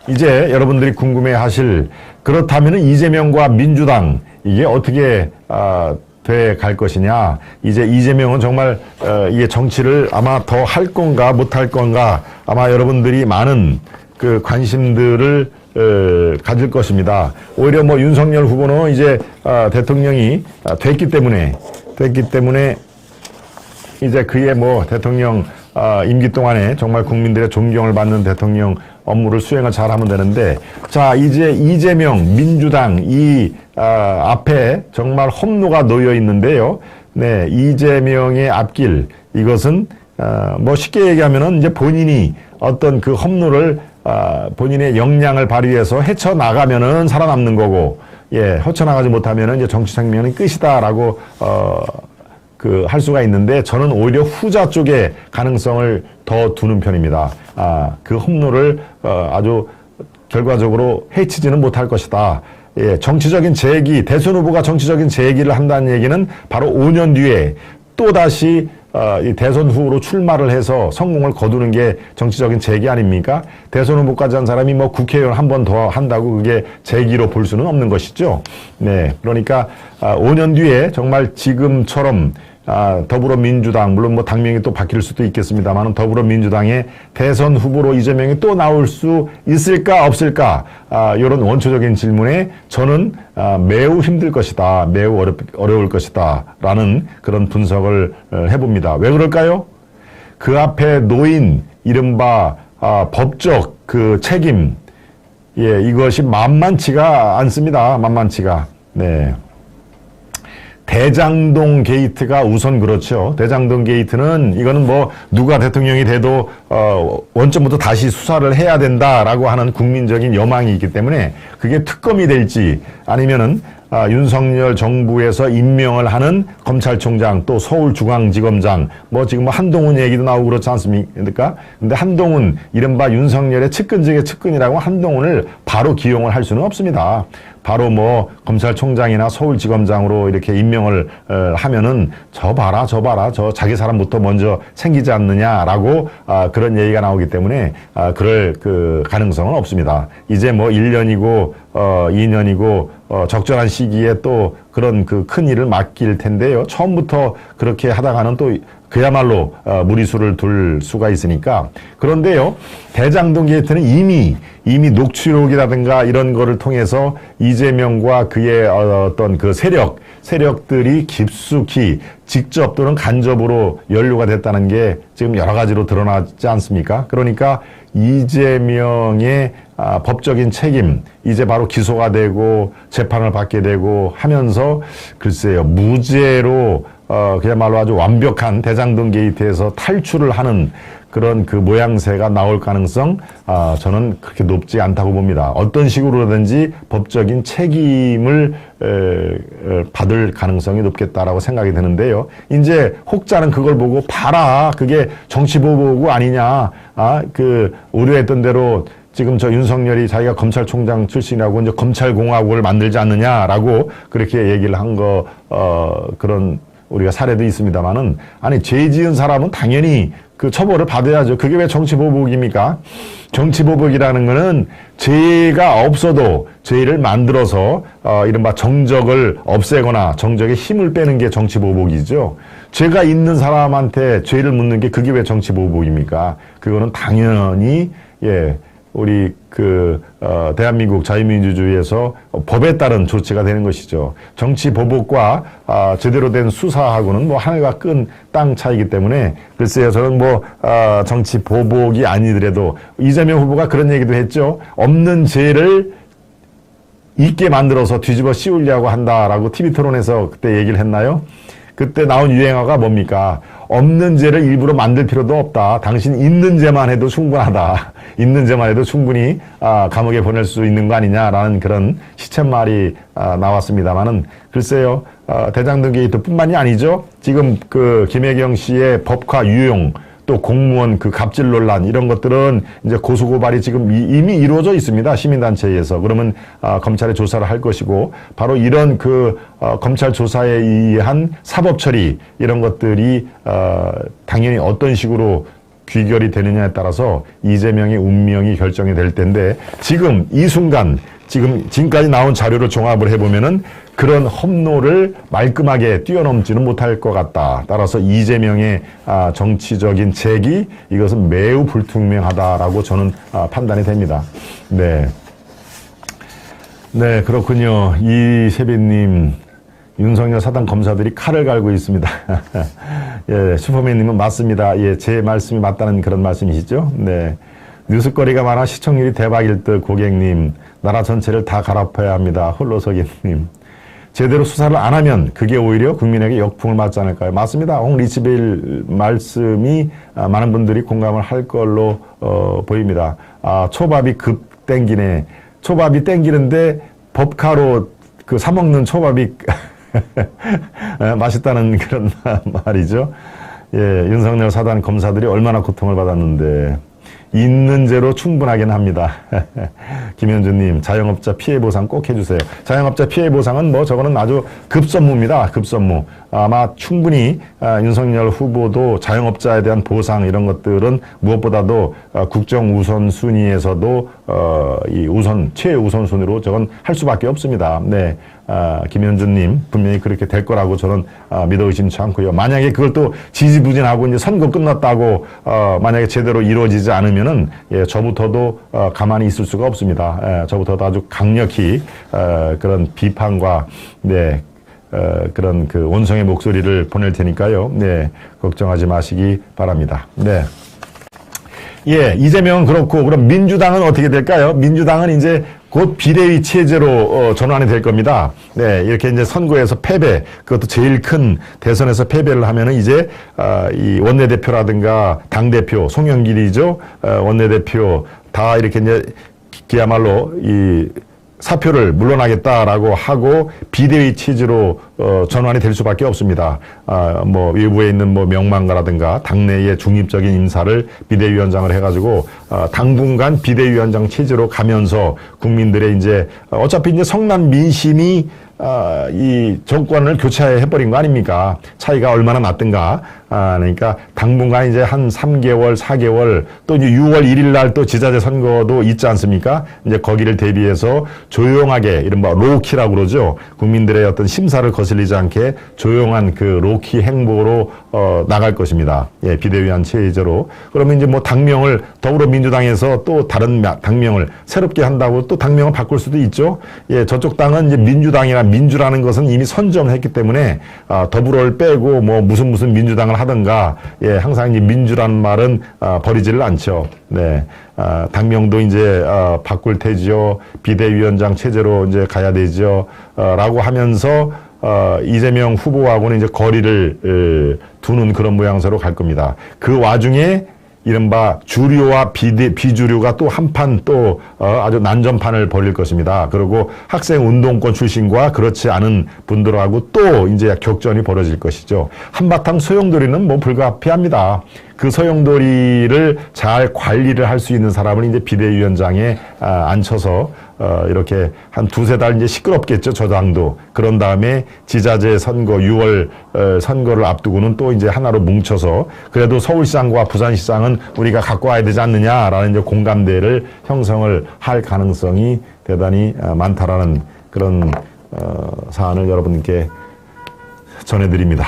이제 여러분들이 궁금해하실 그렇다면 이재명과 민주당 이게 어떻게 돼 갈 것이냐. 이제 이재명은 정말 이게 정치를 아마 더 할 건가 못 할 건가 아마 여러분들이 많은 그 관심들을 가질 것입니다. 오히려 뭐 윤석열 후보는 이제 대통령이 됐기 때문에 이제 그의 뭐 대통령 임기 동안에 정말 국민들의 존경을 받는 대통령 업무를 수행을 잘하면 되는데, 자 이제 이재명 민주당 이 앞에 정말 험로가 놓여 있는데요. 네, 이재명의 앞길 이것은 뭐 쉽게 얘기하면은 이제 본인이 어떤 그 험로를 본인의 역량을 발휘해서 헤쳐나가면은 살아남는 거고, 예, 헤쳐나가지 못하면은 이제 정치 생명은 끝이다라고 할 수가 있는데, 저는 오히려 후자 쪽에 가능성을 더 두는 편입니다. 그 험로를 아주 결과적으로 해치지는 못할 것이다. 예, 정치적인 재기, 대선 후보가 정치적인 재기를 한다는 얘기는 바로 5년 뒤에 또다시 이 대선 후보로 출마를 해서 성공을 거두는 게 정치적인 재기 아닙니까? 대선 후보까지 한 사람이 뭐 국회의원 한 번 더 한다고 그게 재기로 볼 수는 없는 것이죠. 네, 그러니까 5년 뒤에 정말 지금처럼 더불어민주당, 물론 뭐 당명이 또 바뀔 수도 있겠습니다만 더불어민주당의 대선 후보로 이재명이 또 나올 수 있을까 없을까, 이런 원초적인 질문에 저는 매우 힘들 것이다, 매우 어려울 것이다 라는 그런 분석을 해봅니다. 왜 그럴까요? 그 앞에 놓인 이른바 법적 그 책임, 예, 이것이 만만치가 않습니다. 만만치가. 네. 대장동 게이트가 우선 그렇죠. 대장동 게이트는 이거는 뭐 누가 대통령이 돼도 원점부터 다시 수사를 해야 된다라고 하는 국민적인 여망이 있기 때문에 그게 특검이 될지 아니면은 윤석열 정부에서 임명을 하는 검찰총장, 또 서울중앙지검장, 뭐 지금 뭐 한동훈 얘기도 나오고 그렇지 않습니까? 근데 한동훈, 이른바 윤석열의 측근 중의 측근이라고 한동훈을 바로 기용을 할 수는 없습니다. 바로 뭐 검찰총장이나 서울지검장으로 이렇게 임명을 하면은 저 봐라 저 자기 사람부터 먼저 생기지 않느냐라고 그런 얘기가 나오기 때문에 그럴 그 가능성은 없습니다. 이제 뭐 1년이고 2년이고 적절한 시기에 또 그런 그 큰 일을 맡길 텐데요. 처음부터 그렇게 하다가는 또 그야말로 무리수를 둘 수가 있으니까. 그런데요, 대장동 게이트는 이미 녹취록이라든가 이런 거를 통해서 이재명과 그의 어떤 그 세력들이 깊숙이 직접 또는 간접으로 연루가 됐다는 게 지금 여러 가지로 드러나지 않습니까? 그러니까 이재명의 법적인 책임, 이제 바로 기소가 되고 재판을 받게 되고 하면서 글쎄요, 무죄로 그야말로 아주 완벽한 대장동 게이트에서 탈출을 하는 그런 그 모양새가 나올 가능성, 저는 그렇게 높지 않다고 봅니다. 어떤 식으로든지 법적인 책임을 받을 가능성이 높겠다라고 생각이 드는데요. 이제 혹자는 그걸 보고 봐라, 그게 정치보복 아니냐, 그 우려했던 대로 지금 저 윤석열이 자기가 검찰총장 출신이라고 이제 검찰공화국을 만들지 않느냐라고 그렇게 얘기를 한 그런 우리가 사례도 있습니다만은, 아니 죄 지은 사람은 당연히 그 처벌을 받아야죠. 그게 왜 정치보복입니까? 정치보복이라는 거는 죄가 없어도 죄를 만들어서 이른바 정적을 없애거나 정적의 힘을 빼는 게 정치보복이죠. 죄가 있는 사람한테 죄를 묻는 게 그게 왜 정치보복입니까? 그거는 당연히, 예, 우리 대한민국 자유민주주의에서 법에 따른 조치가 되는 것이죠. 정치 보복과 제대로 된 수사하고는 뭐 하늘과 끈 땅 차이기 때문에, 글쎄요, 저는 뭐 정치 보복이 아니더라도 이재명 후보가 그런 얘기도 했죠. 없는 죄를 있게 만들어서 뒤집어 씌우려고 한다라고 TV 토론에서 그때 얘기를 했나요? 그때 나온 유행어가 뭡니까? 없는 죄를 일부러 만들 필요도 없다. 당신 있는 죄만 해도 충분하다. 있는 죄만 해도 충분히 감옥에 보낼 수 있는 거 아니냐라는 그런 시쳇말이 나왔습니다만은, 글쎄요, 대장동 게이트뿐만이 아니죠. 지금 그 김혜경 씨의 법화 유용, 또 공무원 그 갑질 논란, 이런 것들은 이제 고소고발이 지금 이미 이루어져 있습니다. 시민단체에서. 그러면 검찰에 조사를 할 것이고, 바로 이런 검찰 조사에 의한 사법 처리, 이런 것들이 당연히 어떤 식으로 귀결이 되느냐에 따라서 이재명의 운명이 결정이 될 텐데 지금 이 순간 지금까지 나온 자료를 종합을 해보면은 그런 험로를 말끔하게 뛰어넘지는 못할 것 같다. 따라서 이재명의 정치적인 책이 이것은 매우 불투명하다라고 저는 판단이 됩니다. 네. 네, 그렇군요. 이세빈님, 윤석열 사단 검사들이 칼을 갈고 있습니다. 예, 슈퍼맨님은 맞습니다. 예, 제 말씀이 맞다는 그런 말씀이시죠? 네. 뉴스거리가 많아 시청률이 대박일 듯 고객님, 나라 전체를 다 갈아엎어야 합니다. 홀로서기님. 제대로 수사를 안 하면 그게 오히려 국민에게 역풍을 맞지 않을까요? 맞습니다. 홍 리치빌 말씀이 많은 분들이 공감을 할 걸로 보입니다. 초밥이 급 땡기네. 초밥이 땡기는데 법카로 그 사먹는 초밥이 맛있다는 그런 말이죠. 예, 윤석열 사단 검사들이 얼마나 고통을 받았는데 있는 죄로 충분하긴 합니다. 김현주님, 자영업자 피해보상 꼭 해주세요. 자영업자 피해보상은 뭐 저거는 아주 급선무입니다. 급선무. 아마 충분히 윤석열 후보도 자영업자에 대한 보상 이런 것들은 무엇보다도 국정 우선순위에서도 이 최우선순위로 저건 할 수밖에 없습니다. 네. 김현주님 분명히 그렇게 될 거라고 저는 믿어 의심치 않고요. 만약에 그걸 또 지지부진하고 이제 선거 끝났다고 만약에 제대로 이루어지지 않으면은 예, 저부터도 가만히 있을 수가 없습니다. 예, 저부터도 아주 강력히 그런 비판과 네. 그런 그 원성의 목소리를 보낼 테니까요. 네. 걱정하지 마시기 바랍니다. 네. 예, 이재명은 그렇고, 그럼 민주당은 어떻게 될까요? 민주당은 이제 곧 비대위 체제로 전환이 될 겁니다. 네, 이렇게 이제 선거에서 패배, 그것도 제일 큰 대선에서 패배를 하면은 이제 이 원내대표라든가 당대표, 송영길이죠. 원내대표 다 이렇게 이제 그야말로 이 사표를 물러나겠다라고 하고 비대위 체제로 전환이 될 수밖에 없습니다. 뭐 외부에 있는 뭐 명망가라든가 당내의 중립적인 인사를 비대위원장을 해가지고 당분간 비대위원장 체제로 가면서 국민들의 이제 어차피 이제 성난 민심이 이 정권을 교체해버린 거 아닙니까? 차이가 얼마나 났든가. 그러니까 당분간 이제 한 3개월, 4개월 또 이제 6월 1일 날 또 지자체 선거도 있지 않습니까? 이제 거기를 대비해서 조용하게 이른바 로키라고 그러죠. 국민들의 어떤 심사를 거슬리지 않게 조용한 그 로키 행보로 나갈 것입니다. 예, 비대위원 체제로. 그러면 이제 뭐 당명을 더불어민주당에서 또 다른 당명을 새롭게 한다고 또 당명을 바꿀 수도 있죠. 예, 저쪽 당은 이제 민주당이나 민주라는 것은 이미 선점을 했기 때문에 더불어를 빼고 뭐 무슨 민주당을 하든가 예, 항상 이 민주라는 말은 버리지를 않죠. 네. 당명도 이제 바꿀 테지요. 비대위원장 체제로 이제 가야 되죠. 라고 하면서 이재명 후보하고는 이제 거리를 두는 그런 모양새로 갈 겁니다. 그 와중에 이른바 주류와 비주류가 또 한판 또 아주 난전판을 벌일 것입니다. 그리고 학생 운동권 출신과 그렇지 않은 분들하고 또 이제 격전이 벌어질 것이죠. 한바탕 소용돌이는 뭐 불가피합니다. 그 소용돌이를 잘 관리를 할 수 있는 사람을 이제 비대위원장에 앉혀서 이렇게 한 두세 달 이제 시끄럽겠죠, 저 당도. 그런 다음에 지자체 선거 6월 선거를 앞두고는 또 이제 하나로 뭉쳐서 그래도 서울시장과 부산시장은 우리가 갖고 와야 되지 않느냐라는 이제 공감대를 형성을 할 가능성이 대단히 많다라는 그런 사안을 여러분께 전해드립니다.